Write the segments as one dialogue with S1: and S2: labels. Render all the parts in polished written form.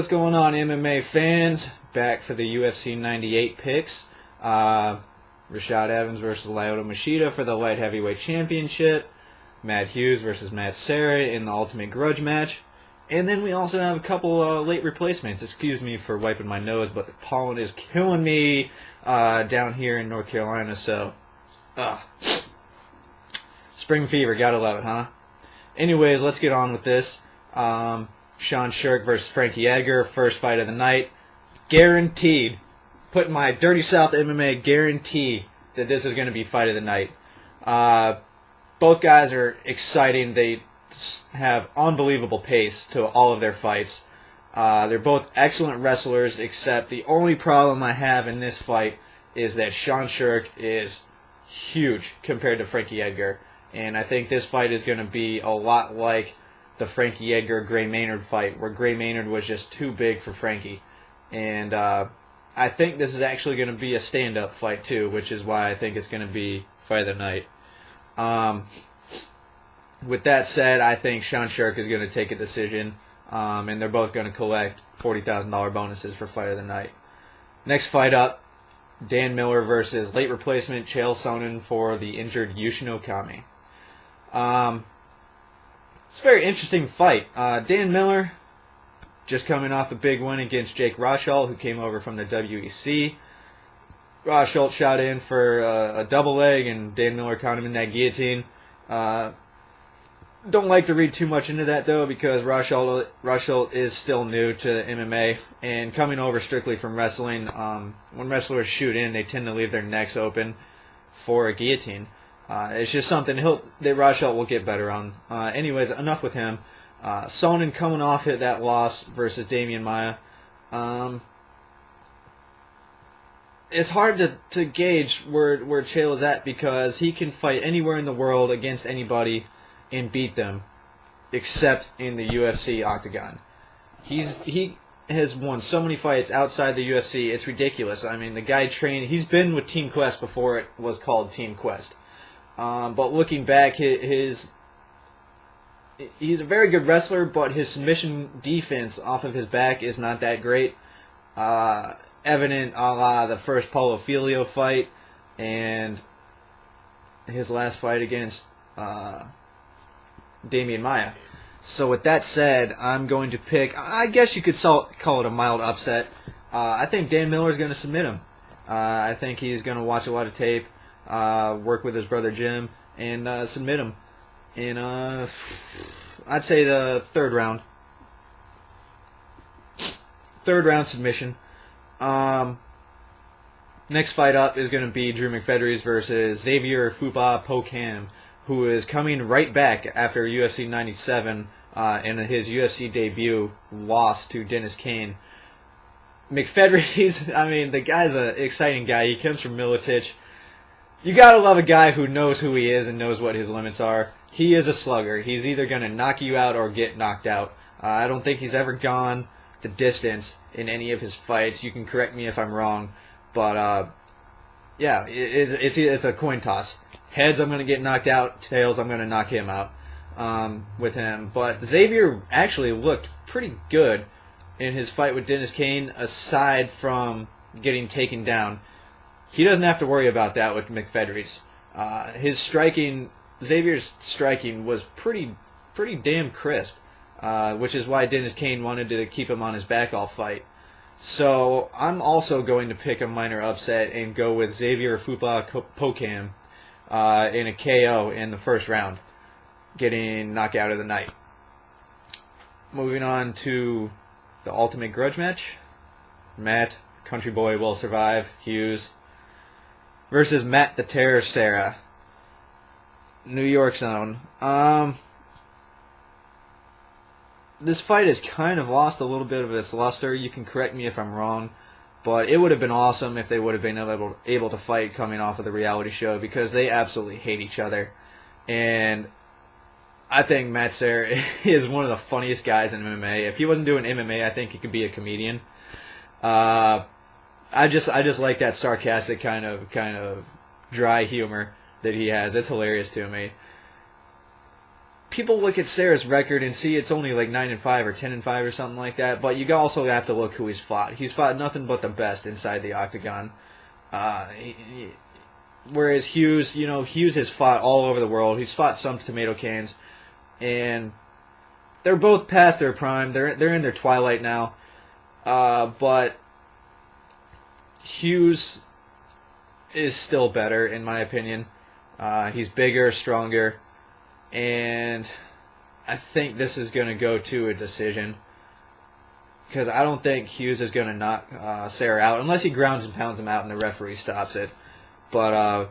S1: what's going on, MMA fans? Back for the UFC 98 picks. Rashad Evans versus Machida for the light heavyweight championship. Matt Hughes versus Matt Serra in the ultimate grudge match. And then we also have a couple late replacements. Excuse me for wiping my nose, but the pollen is killing me down here in North Carolina. So, spring fever, gotta love it, huh? Anyways, let's get on with this. Sean Sherk versus Frankie Edgar, first fight of the night. Guaranteed. Put my Dirty South MMA guarantee that this is going to be fight of the night. Both guys are exciting. They have unbelievable pace to all of their fights. They're both excellent wrestlers, except the only problem I have in this fight is that Sean Sherk is huge compared to Frankie Edgar. And I think this fight is going to be a lot like the Frankie Edgar-Gray Maynard fight, where Gray Maynard was just too big for Frankie. And I think this is actually going to be a stand-up fight, too, which is why I think it's going to be fight of the night. With that said, I think Sean Sherk is going to take a decision, and they're both going to collect $40,000 bonuses for fight of the night. Next fight up, Dan Miller versus late replacement Chael Sonnen for the injured Yushin Okami. It's a very interesting fight. Dan Miller, just coming off a big win against Jake Rosholt, who came over from the WEC. Rosholt shot in for a double leg, and Dan Miller caught him in that guillotine. Don't like to read too much into that, though, because Rosholt is still new to MMA, and coming over strictly from wrestling, when wrestlers shoot in, they tend to leave their necks open for a guillotine. It's just something that Rosholt will get better on. Anyways, enough with him. Sonnen coming off that loss versus Damian Maia. It's hard to gauge where Chael is at, because he can fight anywhere in the world against anybody and beat them, except in the UFC octagon. He has won so many fights outside the UFC, it's ridiculous. I mean, the guy he's been with Team Quest before it was called Team Quest. But looking back, he's a very good wrestler, but his submission defense off of his back is not that great. Evident a la the first Paulo Filio fight and his last fight against Damian Maia. So with that said, I'm going to pick, I guess you could call it a mild upset. I think Dan Miller is going to submit him. I think he's going to watch a lot of tape, work with his brother Jim, and submit him in, I'd say the third round. Third round submission. Next fight up is going to be Drew McFedries versus Xavier Fupa Pokam, who is coming right back after UFC 97 and his UFC debut loss to Dennis Kane. McFedries, I mean, the guy's an exciting guy. He comes from Militich. You gotta love a guy who knows who he is and knows what his limits are. He is a slugger. He's either gonna knock you out or get knocked out. I don't think he's ever gone the distance in any of his fights. You can correct me if I'm wrong, but yeah, it's a coin toss. Heads, I'm gonna get knocked out. Tails, I'm gonna knock him out with him. But Xavier actually looked pretty good in his fight with Dennis Kane, aside from getting taken down. He doesn't have to worry about that with McFedries. Xavier's striking was pretty damn crisp, which is why Dennis Kane wanted to keep him on his back all fight. So I'm also going to pick a minor upset and go with Xavier Fupa Pokam in a KO in the first round, getting knockout of the night. Moving on to the ultimate grudge match. Matt, Country Boy Will Survive, Hughes, versus Matt the Terror Serra, New York zone. This fight has kind of lost a little bit of its luster. You can correct me if I'm wrong, but it would have been awesome if they would have been able to fight coming off of the reality show, because they absolutely hate each other. And I think Matt Serra is one of the funniest guys in MMA. If he wasn't doing MMA, I think he could be a comedian. I just like that sarcastic kind of dry humor that he has. It's hilarious to me. people look at Serra's record and see it's only like 9-5 or 10-5 or something like that. But you also have to look who he's fought. He's fought nothing but the best inside the octagon. Whereas Hughes, Hughes has fought all over the world. He's fought some tomato cans, and they're both past their prime. They're in their twilight now. But Hughes is still better, in my opinion. He's bigger, stronger, and I think this is going to go to a decision, because I don't think Hughes is going to knock Serra out unless he grounds and pounds him out and the referee stops it. But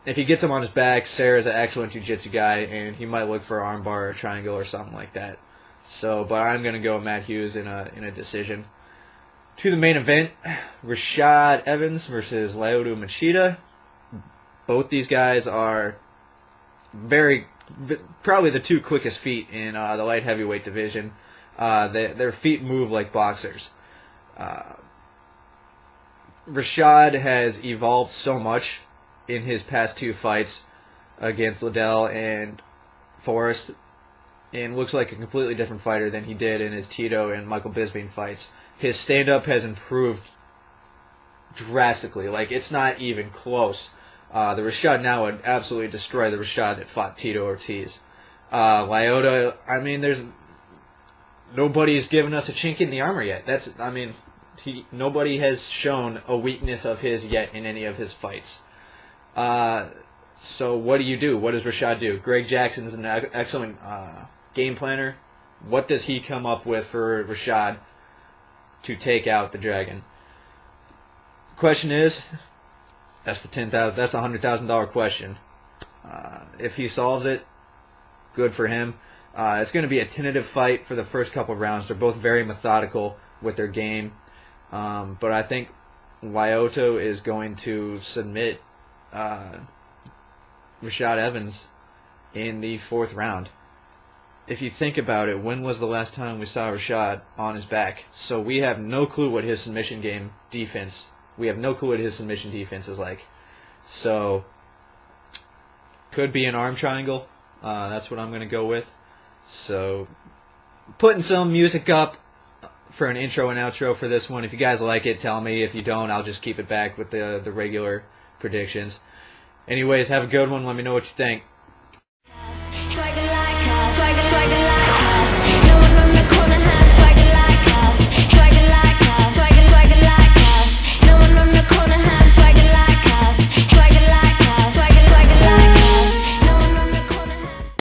S1: if he gets him on his back, Serra's an excellent jiu-jitsu guy, and he might look for an armbar or a triangle or something like that. So, but I'm going to go with Matt Hughes in a decision. To the main event, Rashad Evans versus Lyoto Machida. Both these guys are probably the two quickest feet in the light heavyweight division. Their feet move like boxers. Rashad has evolved so much in his past two fights against Liddell and Forrest, and looks like a completely different fighter than he did in his Tito and Michael Bisping fights. His stand-up has improved drastically. Like, it's not even close. The Rashad now would absolutely destroy the Rashad that fought Tito Ortiz. Lyoto, nobody's given us a chink in the armor yet. Nobody has shown a weakness of his yet in any of his fights. So what do you do? What does Rashad do? Greg Jackson's an excellent game planner. What does he come up with for Rashad to take out the Dragon? Question is, that's the $100,000 question. If he solves it, good for him. It's going to be a tentative fight for the first couple of rounds. They're both very methodical with their game. But I think Lyoto is going to submit Rashad Evans in the fourth round. If you think about it, when was the last time we saw Rashad on his back? So we have no clue what his submission defense is like. So, could be an arm triangle. That's what I'm going to go with. So, putting some music up for an intro and outro for this one. If you guys like it, tell me. If you don't, I'll just keep it back with the regular predictions. Anyways, have a good one. Let me know what you think.